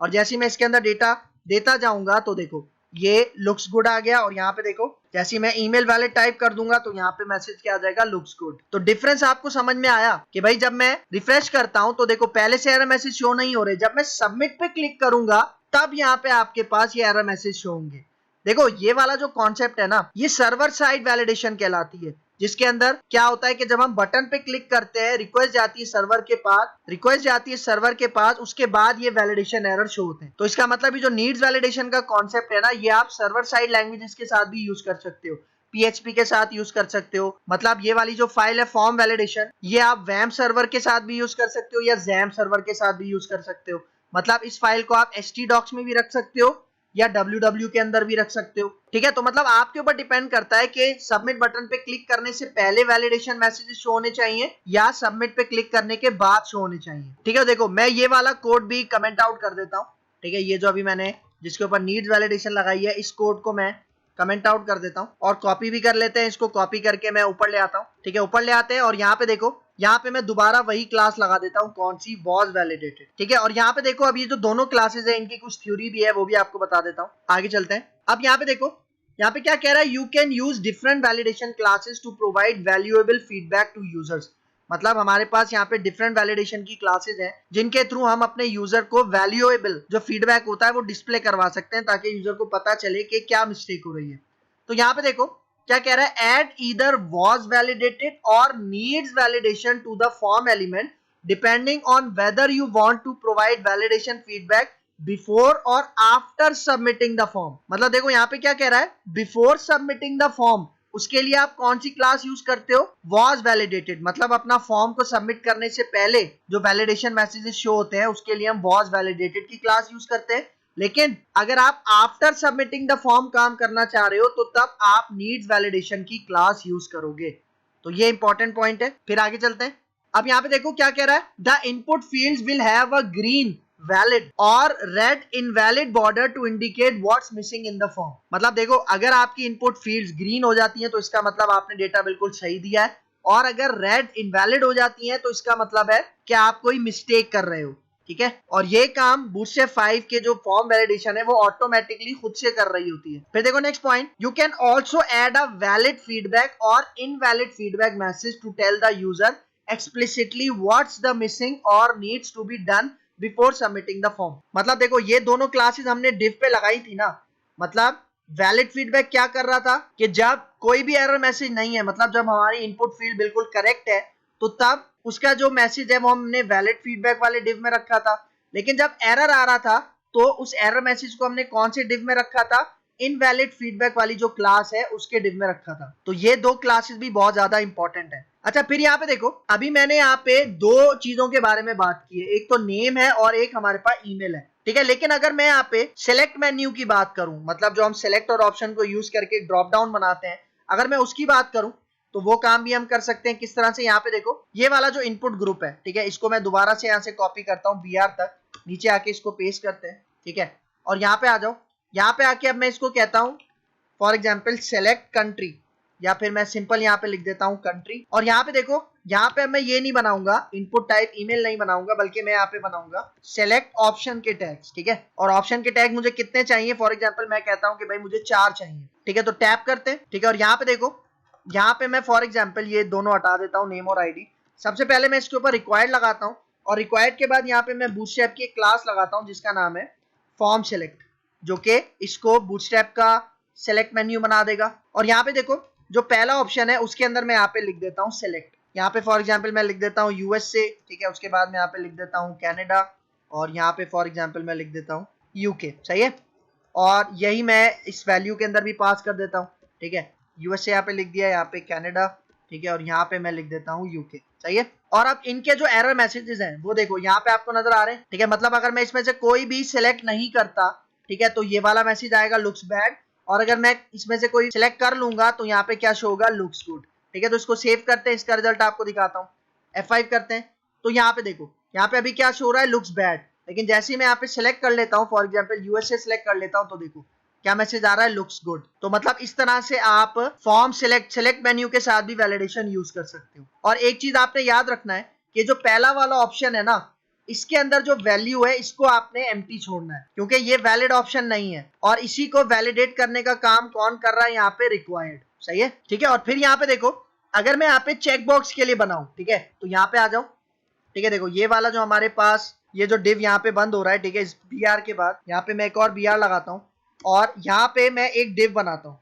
और जैसे ही मैं इसके अंदर डेटा देता जाऊंगा तो देखो ये लुक्स गुड आ गया, और यहाँ पे देखो जैसे ही मैं ईमेल वैलिड टाइप कर दूंगा तो यहाँ पे मैसेज क्या आ जाएगा, लुक्स गुड। तो डिफरेंस आपको समझ में आया कि भाई जब मैं रिफ्रेश करता हूं तो देखो पहले से एरर मैसेज शो नहीं हो रहे, जब मैं सबमिट पे क्लिक करूंगा तब यहाँ पे आपके पास ये एरर मैसेज शो होंगे। देखो ये वाला जो कॉन्सेप्ट है ना, ये सर्वर साइड वैलिडेशन कहलाती है, जिसके अंदर क्या होता है कि जब हम बटन पे क्लिक करते हैं, रिक्वेस्ट जाती है सर्वर के पास, उसके बाद ये वैलिडेशन एरर शो होते हैं। तो इसका मतलब ये जो नीड्स वैलिडेशन का कॉन्सेप्ट है ना, ये आप सर्वर साइड लैंग्वेजेस के साथ भी यूज कर सकते हो, PHP के साथ यूज कर सकते हो। मतलब ये वाली जो फाइल है फॉर्म वैलिडेशन, ये आप वैम सर्वर के साथ भी यूज कर सकते हो या जैम सर्वर के साथ भी यूज कर सकते हो। मतलब इस फाइल को आप htdocs में भी रख सकते हो या www के अंदर भी रख सकते हो, ठीक है। तो मतलब आपके ऊपर डिपेंड करता है कि सबमिट बटन पे क्लिक करने से पहले वैलिडेशन मैसेजेस शो होने चाहिए या सबमिट पे क्लिक करने के बाद शो होने चाहिए, ठीक है। देखो मैं ये वाला कोड भी कमेंट आउट कर देता हूँ, ठीक है। ये जो अभी मैंने जिसके ऊपर नीड्स वैलिडेशन लगाई है, इस कोड को मैं कमेंट आउट कर देता हूं, और कॉपी भी कर लेते हैं, इसको कॉपी करके मैं ऊपर ले आता हूं, ठीक है। ऊपर ले आते हैं, और यहाँ पे देखो यहाँ पे मैं दोबारा वही क्लास लगा देता हूँ, कौन सी, वॉज वैलिडेटेड, ठीक है। और यहाँ पे देखो अब ये जो दोनों क्लासेस है इनकी कुछ थ्योरी भी है, वो भी आपको बता देता हूँ। आगे चलते हैं। अब यहाँ पे देखो यहाँ पे क्या कह रहा है, you can use different validation classes to provide valuable feedback to users. मतलब हमारे पास यहाँ पे डिफरेंट वैलिडेशन की क्लासेस हैं जिनके थ्रू हम अपने यूजर को वैल्यूएबल जो फीडबैक होता है वो डिस्प्ले करवा सकते हैं ताकि यूजर को पता चले कि क्या मिस्टेक हो रही है। तो यहाँ पे देखो क्या कह रहा है, add either was validated or needs validation to the form element depending on whether you want to provide validation feedback before or after submitting the form. मतलब देखो यहाँ पे क्या कह रहा है, बिफोर सबमिटिंग द फॉर्म उसके लिए आप कौन सी क्लास यूज करते हो, वॉज वैलिडेटेड। मतलब अपना फॉर्म को सबमिट करने से पहले जो वैलिडेशन मैसेजेस शो होते हैं उसके लिए हम वॉज वैलिडेटेड की क्लास यूज करते हैं। लेकिन अगर आप आफ्टर सबमिटिंग द फॉर्म काम करना चाह रहे हो तो तब आप नीड्स वैलिडेशन की क्लास यूज करोगे। तो ये इंपॉर्टेंट पॉइंट है। फिर आगे चलते हैं। अब यहाँ पे देखो क्या कह रहा है, the input fields will have a green valid or red invalid border to indicate what's missing in the form. मतलब देखो अगर आपकी इनपुट फील्ड्स ग्रीन हो जाती हैं तो इसका मतलब आपने डेटा बिल्कुल सही दिया है, और अगर रेड इनवैलिड हो जाती हैं तो इसका मतलब है कि आप कोई मिस्टेक कर रहे हो। ठीक है, और ये काम बूटस्ट्रैप 5 के जो फॉर्म वैलिडेशन है वो ऑटोमेटिकली खुद से कर रही होती है। फिर देखो next point, you can also add a valid feedback or invalid feedback message to tell the user explicitly what's the missing or needs to be done before submitting the form. मतलब देखो ये दोनों क्लासेस हमने div पे लगाई थी ना। मतलब वैलिड फीडबैक क्या कर रहा था कि जब कोई भी एरर मैसेज नहीं है, मतलब जब हमारी इनपुट फील्ड बिल्कुल करेक्ट है तो तब उसका जो मैसेज है वो हमने वैलिड फीडबैक वाले डिव में रखा था। लेकिन जब एरर आ रहा था तो उस एरर मैसेज को हमने कौन से डिव में रखा था, इनवैलिड फीडबैक वाली जो क्लास है उसके डिव में रखा था। तो ये दो क्लासेस भी बहुत ज्यादा इंपॉर्टेंट है। अच्छा फिर यहाँ पे देखो, अभी मैंने यहाँ पे दो चीजों के बारे में बात की है, एक तो नेम है और एक हमारे पास ईमेल है। ठीक है, लेकिन अगर मैं यहाँ पे सिलेक्ट मेन्यू की बात करूं, मतलब जो हम सिलेक्ट और ऑप्शन को यूज करके ड्रॉप डाउन बनाते हैं, अगर मैं उसकी बात करूं तो वो काम भी हम कर सकते हैं। किस तरह से, यहाँ पे देखो ये वाला जो इनपुट ग्रुप है, ठीक है, इसको मैं दोबारा से यहाँ से कॉपी करता हूँ BR तक, नीचे आके इसको पेस्ट करते हैं। ठीक है, और यहाँ पे आ जाओ, यहाँ पे आके अब मैं इसको कहता हूँ फॉर एग्जाम्पल सेलेक्ट कंट्री, या फिर मैं सिंपल यहाँ पे लिख देता हूँ कंट्री। और यहाँ पे देखो, यहाँ पे मैं ये नहीं बनाऊंगा इनपुट टाइप ईमेल नहीं बनाऊंगा, बल्कि मैं यहाँ पे बनाऊंगा सेलेक्ट ऑप्शन के टैग्स। ठीक है, और ऑप्शन के टैग मुझे कितने चाहिए, फॉर एग्जाम्पल मैं कहता हूँ कि भाई मुझे 4 चाहिए। ठीक है, तो टैप करते हैं। ठीक है, और यहाँ पे देखो, यहाँ पे मैं फॉर एग्जाम्पल ये दोनों हटा देता हूँ, नेम और आईडी। सबसे पहले मैं इसके ऊपर रिक्वायर्ड लगाता हूँ, और रिक्वायर्ड के बाद यहाँ पे मैं बूटस्ट्रैप की एक क्लास लगाता हूँ जिसका नाम है फॉर्म सेलेक्ट, जो कि इसको बूटस्ट्रैप का सेलेक्ट मेन्यू बना देगा। और यहाँ पे देखो जो पहला ऑप्शन है उसके अंदर मैं यहाँ पे लिख देता हूँ सेलेक्ट। यहाँ पे फॉर एग्जाम्पल मैं लिख देता हूँ USA। ठीक है, उसके बाद मैं यहाँ पे लिख देता हूँ कैनेडा, और यहाँ पे फॉर एग्जाम्पल मैं लिख देता हूँ UK। सही है, और यही मैं इस वैल्यू के अंदर भी पास कर देता हूँ। ठीक है, USA यहाँ पे लिख दिया, यहाँ पे कैनेडा। ठीक है, और यहाँ पे मैं लिख देता हूँ UK। सही है, और अब इनके जो एरर मैसेजेस हैं वो देखो यहाँ पे आपको नजर आ रहे हैं। ठीक है, मतलब अगर मैं इसमें से कोई भी सिलेक्ट नहीं करता, ठीक है, तो ये वाला मैसेज आएगा लुक्स बैड, और अगर मैं इसमें से कोई सिलेक्ट कर लूंगा तो यहाँ पे क्या शो होगा, लुक्स गुड। ठीक है, तो इसको सेव करते हैं, इसका रिजल्ट आपको दिखाता हूँ। F5 करते हैं, तो यहाँ पे देखो, यहाँ पे अभी क्या शो हो रहा है, लुक्स बैड। लेकिन जैसे ही मैं यहाँ पे सिलेक्ट कर लेता हूँ, फॉर एग्जाम्पल USA सिलेक्ट कर लेता हूँ, तो देखो क्या मैसेज आ रहा है, लुक्स गुड। तो मतलब इस तरह से आप फॉर्म सेलेक्ट मेन्यू के साथ भी वैलिडेशन यूज कर सकते हो। और एक चीज आपने याद रखना है कि जो पहला वाला ऑप्शन है ना, इसके अंदर जो वैल्यू है इसको आपने एम्प्टी छोड़ना है, क्योंकि ये वैलिड ऑप्शन नहीं है, और इसी को वैलिडेट करने का काम कौन कर रहा है, यहाँ पे रिक्वायर्ड। सही है, ठीक है, और फिर यहाँ पे देखो, अगर मैं यहाँ पे चेक बॉक्स के लिए बनाऊं, ठीक है, तो यहाँ पे आ जाओ। ठीक है, देखो ये वाला जो हमारे पास ये जो डिव यहाँ पे बंद हो रहा है, ठीक है, इस BR के बाद यहाँ पे मैं एक और BR लगाता हूँ, और यहाँ पे मैं एक डिव बनाता हूँ।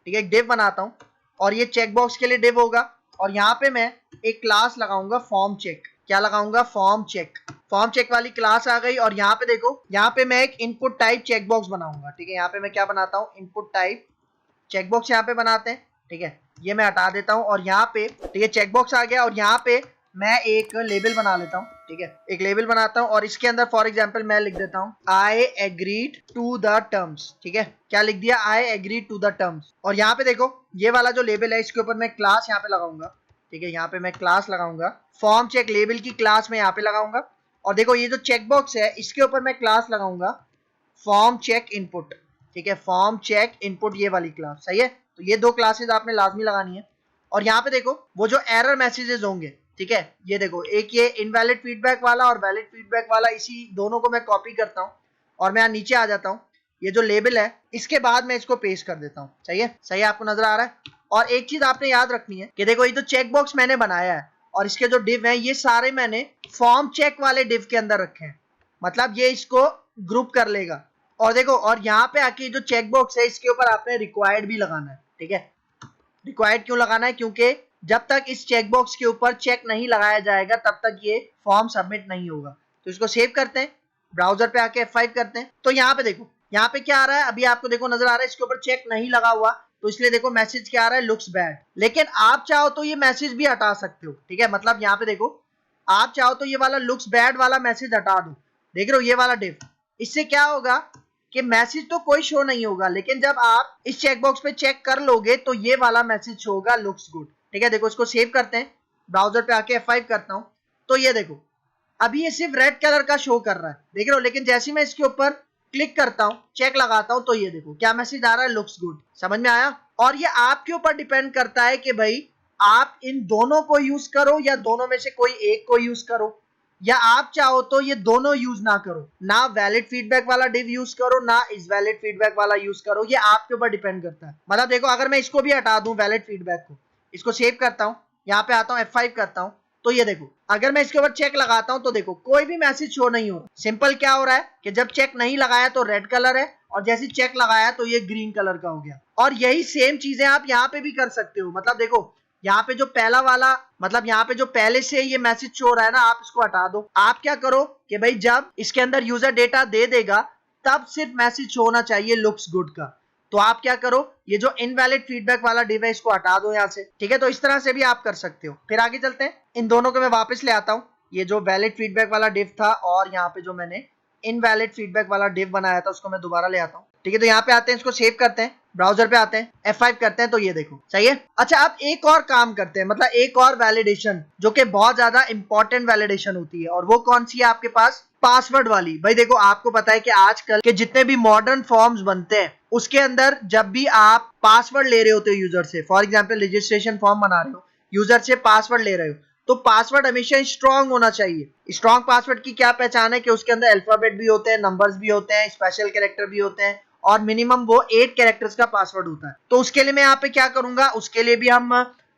ठीक है, एक डिव बनाता हूँ, और ये चेक बॉक्स के लिए डिव होगा, और यहाँ पे मैं एक क्लास लगाऊंगा फॉर्म चेक। क्या लगाऊंगा, फॉर्म चेक। फॉर्म चेक वाली क्लास आ गई, और यहाँ पे देखो, यहाँ पे मैं एक इनपुट टाइप चेक बॉक्स बनाऊंगा। ठीक है, यहाँ पे मैं क्या बनाता हूँ, इनपुट टाइप चेक बॉक्स यहाँ पे बनाते हैं। ठीक है, ये मैं हटा देता हूँ, और यहाँ पे ठीक है चेक बॉक्स आ गया, और यहाँ पे मैं एक लेबल बना लेता हूँ। ठीक है, एक लेबल बनाता हूँ, और इसके अंदर फॉर एग्जांपल मैं लिख देता हूँ I agreed to the terms. ठीक है, क्या लिख दिया, I agreed to the terms. और यहाँ पे देखो ये वाला जो लेबल है इसके ऊपर मैं क्लास यहाँ पे लगाऊंगा। ठीक है, यहाँ पे मैं क्लास लगाऊंगा, फॉर्म चेक लेबल की क्लास में यहाँ पे लगाऊंगा, और देखो ये जो चेक बॉक्स है इसके ऊपर मैं क्लास लगाऊंगा फॉर्म चेक इनपुट। ठीक है, फॉर्म चेक इनपुट, ये वाली क्लास। सही है, तो ये दो क्लासेस आपने लाजमी लगानी है। और यहाँ पे देखो वो जो एरर मैसेजेस होंगे, ठीक है, ये देखो एक ये इनवैलिड फीडबैक वाला और वैलिड फीडबैक वाला, इसी दोनों को मैं कॉपी करता हूँ, और मैं यहाँ नीचे आ जाता हूँ, ये जो लेबल है इसके बाद मैं इसको पेस्ट कर देता हूँ। सही है, सही है, आपको नजर आ रहा है। और एक चीज आपने याद रखनी है कि देखो ये जो चेक बॉक्स मैंने बनाया है, और इसके जो डिव हैं ये सारे मैंने फॉर्म चेक वाले डिव के अंदर रखे हैं, मतलब ये इसको ग्रुप कर लेगा। और देखो, और यहाँ पे आके जो चेक बॉक्स है इसके ऊपर आपने रिक्वायर्ड भी लगाना है, ठीक है। रिक्वायर्ड क्यों लगाना है? क्योंकि जब तक इस चेक बॉक्स के ऊपर चेक नहीं लगाया जाएगा तब तक ये फॉर्म सबमिट नहीं होगा। तो इसको सेव करते हैं, ब्राउजर पे आके F5 करते हैं। तो यहाँ पे देखो, यहाँ पे क्या आ रहा है, अभी आपको देखो नजर आ रहा है इसके ऊपर चेक नहीं लगा हुआ, तो इसलिए देखो मैसेज क्या आ रहा है, लुक्स बैड। लेकिन आप चाहो तो ये मैसेज भी हटा सकते हो, ठीक है। मतलब यहाँ पे देखो, आप चाहो तो ये वाला लुक्स बैड वाला मैसेज हटा दो, देख रहे हो ये वाला डिव। इससे क्या होगा कि मैसेज तो कोई शो नहीं होगा, लेकिन जब आप इस चेकबॉक्स पे चेक कर लोगे तो ये वाला मैसेज शो होगा, लुक्स गुड, ठीक है। देखो इसको सेव करते हैं, ब्राउजर पे आके F5 करता हूं, तो ये देखो अभी ये सिर्फ रेड कलर का शो कर रहा है, देख रहे हो। लेकिन जैसे ही मैं इसके ऊपर क्लिक करता हूं, चेक लगाता हूं, तो ये देखो क्या मैसेज आ रहा है, लुक्स गुड। समझ में आया? और ये आपके ऊपर डिपेंड करता है कि भाई आप इन दोनों को यूज करो या दोनों में से कोई एक को यूज करो, या आप चाहो तो ये दोनों यूज ना करो, ना वैलिड फीडबैक वाला डिव यूज करो ना इस वैलिड फीडबैक वाला यूज करो, ये आपके ऊपर डिपेंड करता है। मतलब देखो अगर मैं इसको भी हटा दूं वैलिड फीडबैक को, इसको सेव करता हूं, यहाँ पे आता हूं F5 करता हूं, तो ये देखो अगर मैं इसके ऊपर चेक लगाता हूं तो देखो कोई भी मैसेज शो नहीं हो रहा। सिंपल क्या हो रहा है कि जब चेक नहीं लगाया तो रेड कलर है, और जैसे चेक लगाया तो ये ग्रीन कलर का हो गया। और यही सेम चीजें आप यहाँ पे भी कर सकते हो। मतलब देखो यहाँ पे जो पहला वाला, मतलब यहाँ पे जो पहले से ये मैसेज शो रहा है ना, आप इसको हटा दो। आप क्या करो कि भाई जब इसके अंदर यूजर डेटा दे देगा तब सिर्फ मैसेज शो होना चाहिए लुक्स गुड का। तो आप क्या करो, ये जो इनवैलिड फीडबैक वाला डिव है इसको हटा दो यहाँ से, ठीक है। तो इस तरह से भी आप कर सकते हो। फिर आगे चलते हैं, इन दोनों को मैं वापस ले आता हूँ, ये जो वैलिड फीडबैक वाला डिव था और यहाँ पे जो मैंने इनवैलिड फीडबैक वाला डिव बनाया था उसको मैं दोबारा ले आता हूँ, ठीक है। तो यहाँ पे आते हैं, इसको सेव करते हैं, ब्राउजर पे आते हैं, F5 करते हैं, तो ये देखो सही है। अच्छा अब एक और काम करते हैं, मतलब एक और वैलिडेशन जो कि बहुत ज्यादा इंपॉर्टेंट वैलिडेशन होती है, और वो कौन सी है आपके पास, पासवर्ड वाली। भाई देखो आपको पता है कि आजकल के जितने भी मॉडर्न फॉर्म्स बनते हैं उसके अंदर जब भी आप पासवर्ड ले रहे होते हो यूजर से, फॉर एग्जाम्पल रजिस्ट्रेशन फॉर्म बना रहे हो, यूजर से पासवर्ड ले रहे हो, तो पासवर्ड हमेशा स्ट्रांग होना चाहिए। स्ट्रांग पासवर्ड की क्या पहचान है कि उसके अंदर अल्फाबेट भी होते हैं, नंबर्स भी होते हैं, स्पेशल कैरेक्टर भी होते हैं, और मिनिमम वो 8 कैरेक्टर्स का पासवर्ड होता है। तो उसके लिए मैं यहाँ पे क्या करूंगा, उसके लिए भी हम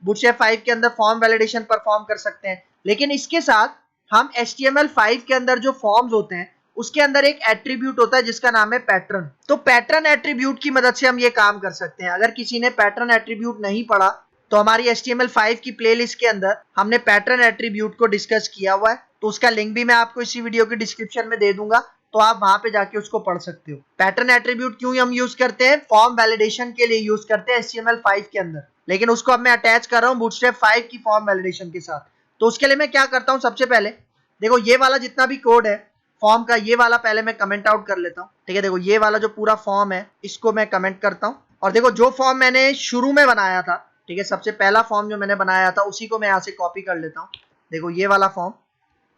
बूटस्ट्रैप 5 के अंदर फॉर्म वैलिडेशन परफॉर्म कर सकते हैं, लेकिन इसके साथ हम HTML5 के अंदर जो फॉर्म्स होते हैं उसके अंदर एक एट्रीब्यूट होता है जिसका नाम है पैटर्न। तो पैटर्न एट्रीब्यूट की मदद से हम ये काम कर सकते हैं। अगर किसी ने पैटर्न एट्रीब्यूट नहीं पढ़ा तो हमारी HTML5 की प्लेलिस्ट के अंदर हमने पैटर्न एट्रीब्यूट को डिस्कस किया हुआ है, तो उसका लिंक भी मैं आपको इसी वीडियो के डिस्क्रिप्शन में दे दूंगा, तो आप वहां पे जाके उसको पढ़ सकते हो। पैटर्न एट्रीब्यूट क्यों हम यूज करते हैं, फॉर्म वैलिडेशन के लिए यूज करते हैं HTML5 के अंदर, लेकिन उसको अब मैं अटैच कर रहा हूँ बूटस्ट्रैप 5 की फॉर्म वैलिडेशन के साथ। तो उसके लिए मैं क्या करता हूँ, सबसे पहले देखो ये वाला जितना भी कोड है फॉर्म का, ये वाला पहले मैं कमेंट आउट कर लेता हूँ, ठीक है। देखो ये वाला जो पूरा फॉर्म है इसको मैं कमेंट करता हूँ, और देखो जो फॉर्म मैंने शुरू में बनाया था, ठीक है, सबसे पहला फॉर्म जो मैंने बनाया था उसी को मैं यहाँ से कॉपी कर लेता हूँ। देखो ये वाला फॉर्म,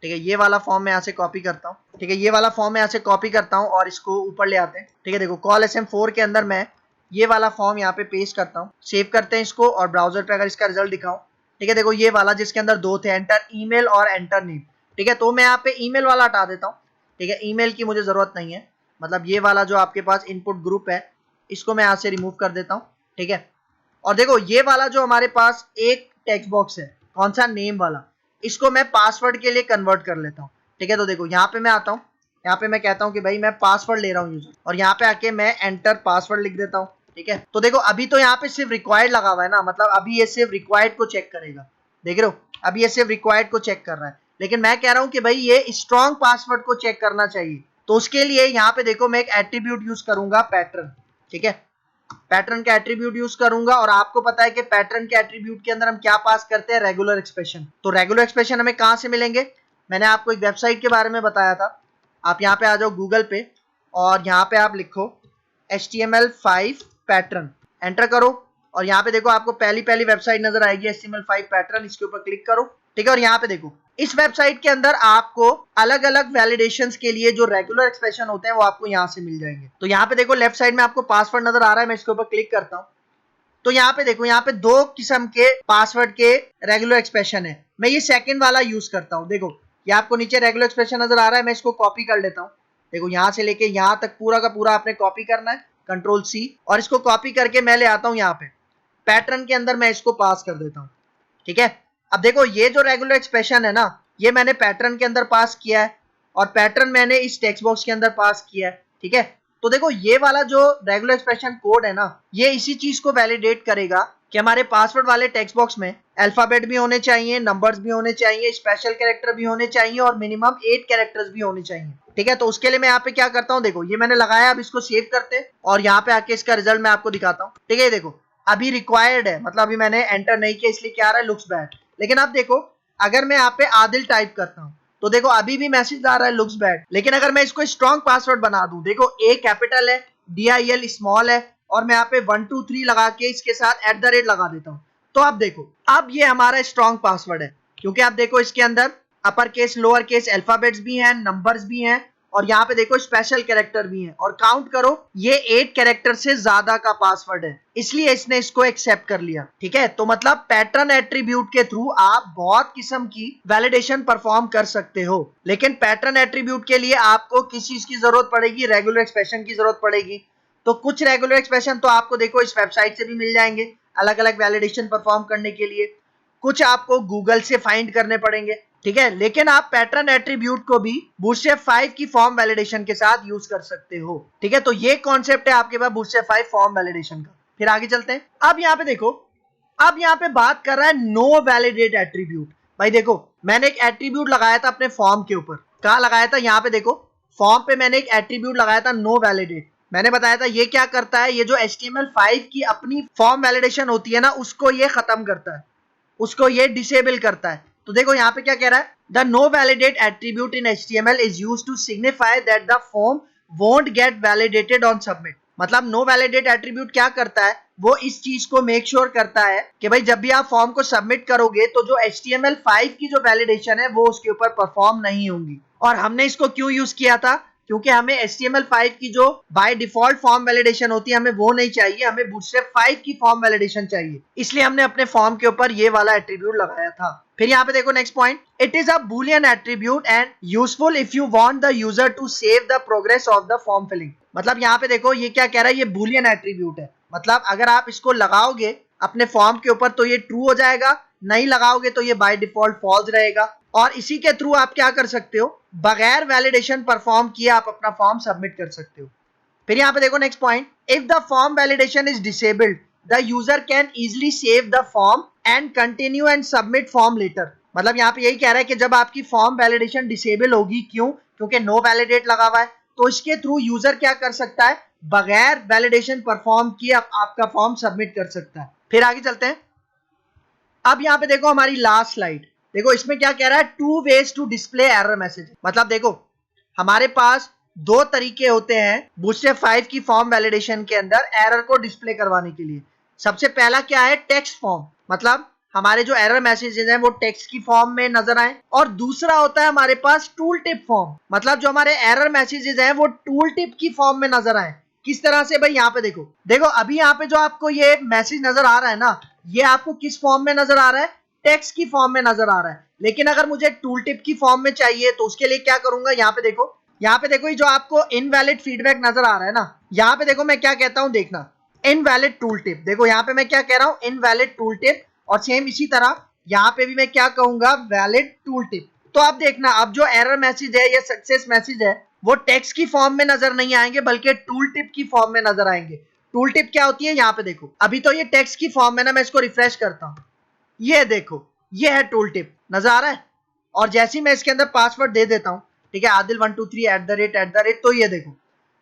ठीक है, ये वाला फॉर्म मैं यहाँ से कॉपी करता हूँ, ठीक है, ये वाला फॉर्म मैं यहाँ से कॉपी करता हूँ और इसको ऊपर ले आते हैं, ठीक है। देखो कॉल SM4 के अंदर मैं ये वाला फॉर्म यहाँ पे पेस्ट करता हूँ, सेव करते हैं इसको, और ब्राउजर पे अगर इसका रिजल्ट दिखाऊं, ठीक है, देखो ये वाला जिसके अंदर दो थे, एंटर ईमेल और एंटर नेम, ठीक है। तो मैं यहाँ पे ईमेल वाला हटा देता हूँ, ठीक है, ईमेल की मुझे जरूरत नहीं है। मतलब ये वाला जो आपके पास इनपुट ग्रुप है इसको मैं यहाँ से रिमूव कर देता हूँ, ठीक है। और देखो ये वाला जो हमारे पास एक टेक्स्ट बॉक्स है, कौन सा, नेम वाला, इसको मैं पासवर्ड के लिए कन्वर्ट कर लेता हूँ, ठीक है। तो देखो यहाँ पे मैं आता हूँ, यहाँ पे मैं कहता हूँ कि भाई मैं पासवर्ड ले रहा हूँ यूजर, और यहाँ पे आके मैं एंटर पासवर्ड लिख देता हूँ, ठीक है। तो देखो अभी तो यहाँ पे सिर्फ रिक्वायर्ड लगा हुआ है ना, मतलब अभी ये सिर्फ रिक्वायर्ड को चेक करेगा, देख रहे हो, अभी ये सिर्फ रिक्वायर्ड को चेक कर रहा है। लेकिन मैं कह रहा हूँ कि भाई ये स्ट्रॉन्ग पासवर्ड को चेक करना चाहिए, तो उसके लिए यहाँ पे देखो मैं एक एट्रीब्यूट यूज करूंगा, पैटर्न, ठीक है। पैटर्न का एट्रीब्यूट यूज करूंगा, और आपको पता है कि पैटर्न के एट्रीब्यूट के अंदर हम क्या पास करते हैं, रेगुलर एक्सप्रेशन। तो रेगुलर एक्सप्रेशन हमें कहाँ से मिलेंगे, मैंने आपको एक वेबसाइट के बारे में बताया था। आप यहाँ पे आ जाओ गूगल पे, और यहाँ पे आप लिखो HTML5 पैटर्न, एंटर करो, और यहाँ पे देखो आपको पहली वेबसाइट नजर आएगी HTML5 पैटर्न, इसके ऊपर क्लिक करो, ठीक है। और यहाँ पे देखो इस वेबसाइट के अंदर आपको अलग अलग वैलिडेशंस के लिए जो रेगुलर एक्सप्रेशन होते हैं वो आपको यहाँ से मिल जाएंगे। तो यहाँ पे देखो लेफ्ट साइड में आपको पासवर्ड नजर आ रहा है, मैं इसके ऊपर क्लिक करता हूँ, तो यहाँ पे देखो यहाँ पे दो किस्म के पासवर्ड के रेगुलर एक्सप्रेशन है। मैं ये सेकंड वाला यूज करता हूँ। देखो ये आपको नीचे रेगुलर एक्सप्रेशन नजर आ रहा है, मैं इसको कॉपी कर लेता हूँ। देखो यहाँ से लेके यहाँ तक पूरा का पूरा आपने कॉपी करना है, Ctrl+C, और इसको कॉपी करके मैं ले आता हूँ यहाँ पे पैटर्न के अंदर, मैं इसको पास कर देता हूँ, ठीक है। अब देखो ये जो रेगुलर एक्सप्रेशन है ना, ये मैंने पैटर्न के अंदर पास किया है और पैटर्न मैंने इस टेक्स्ट बॉक्स के अंदर पास किया है, ठीक है। तो देखो ये वाला जो रेगुलर एक्सप्रेशन कोड है ना, ये इसी चीज को वैलिडेट करेगा कि हमारे पासवर्ड वाले टेक्स्ट बॉक्स में अल्फाबेट भी होने चाहिए, नंबर्स भी होने चाहिए, स्पेशल कैरेक्टर भी होने चाहिए और मिनिमम 8 कैरेक्टर्स भी होने चाहिए, ठीक है। तो उसके लिए मैं यहाँ पे क्या करता हूँ, देखो ये मैंने लगाया, अब इसको सेव करते हैं और यहाँ पे आके इसका रिजल्ट मैं आपको दिखाता हूँ, ठीक है। देखो अभी रिक्वायर्ड है, मतलब अभी मैंने एंटर नहीं किया इसलिए क्या आ रहा है, लुक्स बैड। लेकिन अब देखो अगर मैं यहाँ पे आदिल टाइप करता हूँ तो देखो अभी भी मैसेज आ रहा है लुक्स बैड। लेकिन अगर मैं इसको स्ट्रॉन्ग पासवर्ड बना दूं, देखो ए कैपिटल है, DIL स्मॉल है और मैं यहाँ पे 1 2 3 लगा के इसके साथ @ लगा देता हूँ, तो अब देखो अब ये हमारा स्ट्रॉन्ग पासवर्ड है, क्योंकि आप देखो इसके अंदर upper case lower case alphabets भी हैं, नंबर्स भी हैं और यहाँ पे देखो स्पेशल कैरेक्टर भी हैं और काउंट करो ये 8 कैरेक्टर से ज्यादा का पासवर्ड है, इसलिए इसने इसको एक्सेप्ट कर लिया, ठीक है। तो मतलब पैटर्न एट्रीब्यूट के थ्रू आप बहुत किस्म की वैलिडेशन परफॉर्म कर सकते हो, लेकिन पैटर्न एट्रीब्यूट के लिए आपको किस चीज की जरूरत पड़ेगी, रेगुलर एक्सप्रेशन की जरूरत पड़ेगी। तो कुछ रेगुलर एक्सप्रेशन तो आपको देखो इस वेबसाइट से भी मिल जाएंगे अलग अलग वैलिडेशन परफॉर्म करने के लिए, कुछ आपको गूगल से फाइंड करने पड़ेंगे, ठीक है। लेकिन आप पैटर्न एट्रीब्यूट को भी बूटस्ट्रैप 5 की फॉर्म वैलिडेशन के साथ यूज कर सकते हो, ठीक है। तो ये कॉन्सेप्ट है आपके पास बूटस्ट्रैप 5 फॉर्म वैलिडेशन का। फिर आगे चलते हैं। अब यहाँ पे देखो, अब यहाँ पे बात कर रहा है नो वैलिडेट एट्रीब्यूट। भाई देखो मैंने एक एट्रीब्यूट लगाया था अपने फॉर्म के ऊपर, कहाँ लगाया था, यहाँ पे देखो फॉर्म पे मैंने एक एट्रीब्यूट लगाया था नो वैलिडेट। मैंने बताया था ये क्या करता है, ये जो HTML5 की अपनी फॉर्म वैलिडेशन होती है ना, उसको ये खत्म करता है, उसको ये डिसेबल करता है। तो देखो यहाँ पे क्या कह रहा है, the novalidate attribute in HTML is used to signify that the form won't get validated on submit. मतलब नो वैलिडेट एट्रीब्यूट क्या करता है, वो इस चीज को मेक श्योर करता है कि भाई जब भी आप फॉर्म को सबमिट करोगे तो जो HTML5 की जो वैलिडेशन है वो उसके ऊपर परफॉर्म नहीं होंगी। और हमने इसको क्यों यूज किया था, क्योंकि हमें HTML5 की जो बाय डिफॉल्ट फॉर्म वैलिडेशन होती है हमें वो नहीं चाहिए, हमें बूटस्ट्रैप 5 की फॉर्म वैलिडेशन चाहिए, इसलिए हमने अपने फॉर्म के ऊपर ये वाला एट्रीब्यूट लगाया था। फिर यहाँ पे देखो next point, it is a boolean attribute and useful if you want the user to save the progress of the form filling. मतलब यहाँ पे देखो ये क्या कह रहा है, ये बूलियन एट्रीब्यूट है, मतलब अगर आप इसको लगाओगे अपने फॉर्म के ऊपर तो ये ट्रू हो जाएगा, नहीं लगाओगे तो ये बाय डिफॉल्ट फॉल्स रहेगा। और इसी के थ्रू आप क्या कर सकते हो, बगैर वैलिडेशन परफॉर्म किए आप अपना फॉर्म सबमिट कर सकते हो। फिर यहाँ पे देखो next point, if the form validation is disabled the user can easily save the form and continue and submit form later. मतलब यहाँ पे यही कह रहा है कि जब आपकी फॉर्म वैलिडेशन डिसेबल होगी, क्यों, क्योंकि नो वैलिडेट लगा हुआ है, तो इसके थ्रू यूजर क्या कर सकता है, बगैर वैलिडेशन परफॉर्म किए आपका फॉर्म सबमिट कर सकता है। फिर आगे चलते हैं। अब यहाँ पे देखो हमारी लास्ट स्लाइड, देखो इसमें क्या कह रहा है, 2 ways to display error message. मतलब देखो हमारे पास 2 तरीके होते हैं बूटस्ट्रैप 5 की फॉर्म वैलिडेशन के अंदर एरर को डिस्प्ले करवाने के लिए। सबसे पहला क्या है, टेक्स्ट फॉर्म, मतलब हमारे जो एरर मैसेजेस हैं वो टेक्स्ट की फॉर्म में नजर आए। और दूसरा होता है हमारे पास टूल टिप फॉर्म, मतलब जो हमारे एरर मैसेजेस हैं वो टूल टिप की फॉर्म में नजर आए। किस तरह से भाई, यहाँ पे देखो, देखो अभी यहाँ पे जो आपको ये मैसेज नजर आ रहा है ना, ये आपको किस फॉर्म में नजर आ रहा है, टेक्स्ट की फॉर्म में नजर आ रहा है। लेकिन अगर मुझे टूल टिप की फॉर्म में चाहिए तो उसके लिए क्या करूंगा, यहाँ पे देखो, यहाँ पे देखो ये जो आपको इनवैलिड फीडबैक नजर आ रहा है ना, यहाँ पे देखो मैं क्या कहता हूँ, देखना इनवैलिड टूल टिप। देखो यहाँ पे मैं क्या कह रहा हूँ, इनवैलिड टूल टिप, और सेम इसी तरह यहाँ पे भी मैं क्या कहूंगा, वैलिड टूल टिप। तो अब देखना, अब जो एरर मैसेज है या सक्सेस मैसेज है वो टेक्स्ट की फॉर्म में नजर नहीं आएंगे बल्कि टूल टिप की फॉर्म में नजर आएंगे। टूल टिप क्या होती है, यहाँ पे देखो अभी तो ये टेक्स्ट की फॉर्म में ना, मैं इसको रिफ्रेश करता हूँ, ये देखो ये है टूल टिप, नजर आ रहा है। और जैसे ही मैं इसके अंदर पासवर्ड दे देता हूँ, ठीक है, आदिल 1 2 3 @@, तो ये देखो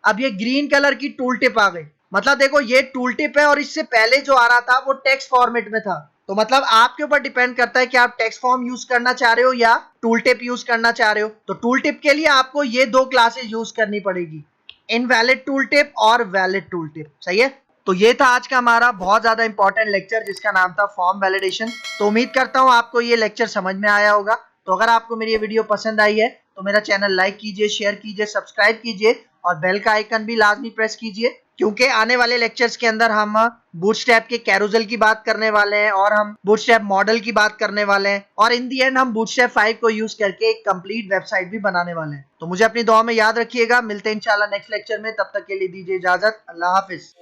अब ये ग्रीन कलर की टूल टिप आ गई। मतलब देखो ये टूल टिप है और इससे पहले जो आ रहा था वो टेक्स्ट फॉर्मेट में था। तो मतलब आपके ऊपर डिपेंड करता है कि आप टेक्स्ट फॉर्म यूज करना चाह रहे हो या टूल टिप यूज करना चाह रहे हो। तो टूल टिप के लिए आपको ये 2 क्लासेस यूज करनी पड़ेगी, इनवैलिड टूल टिप और वैलिड टूल टिप, सही है। तो ये था आज का हमारा बहुत ज्यादा इंपॉर्टेंट लेक्चर जिसका नाम था फॉर्म वैलिडेशन। तो उम्मीद करता हूँ आपको ये लेक्चर समझ में आया होगा। तो अगर आपको मेरी ये वीडियो पसंद आई है तो मेरा चैनल लाइक कीजिए, शेयर कीजिए, सब्सक्राइब कीजिए और बेल का आइकन भी लाजमी प्रेस कीजिए, क्योंकि आने वाले लेक्चर्स के अंदर हम बूटस्ट्रैप के कैरोसेल की बात करने वाले हैं और हम बूटस्ट्रैप मॉडल की बात करने वाले हैं और इन दी एंड हम बूटस्ट्रैप 5 को यूज करके एक कंप्लीट वेबसाइट भी बनाने वाले हैं। तो मुझे अपनी दुआ में याद रखिएगा। मिलते हैं इंशाल्लाह नेक्स्ट लेक्चर में, तब तक के लिए दीजिए इजाजत। अल्लाह हाफिज।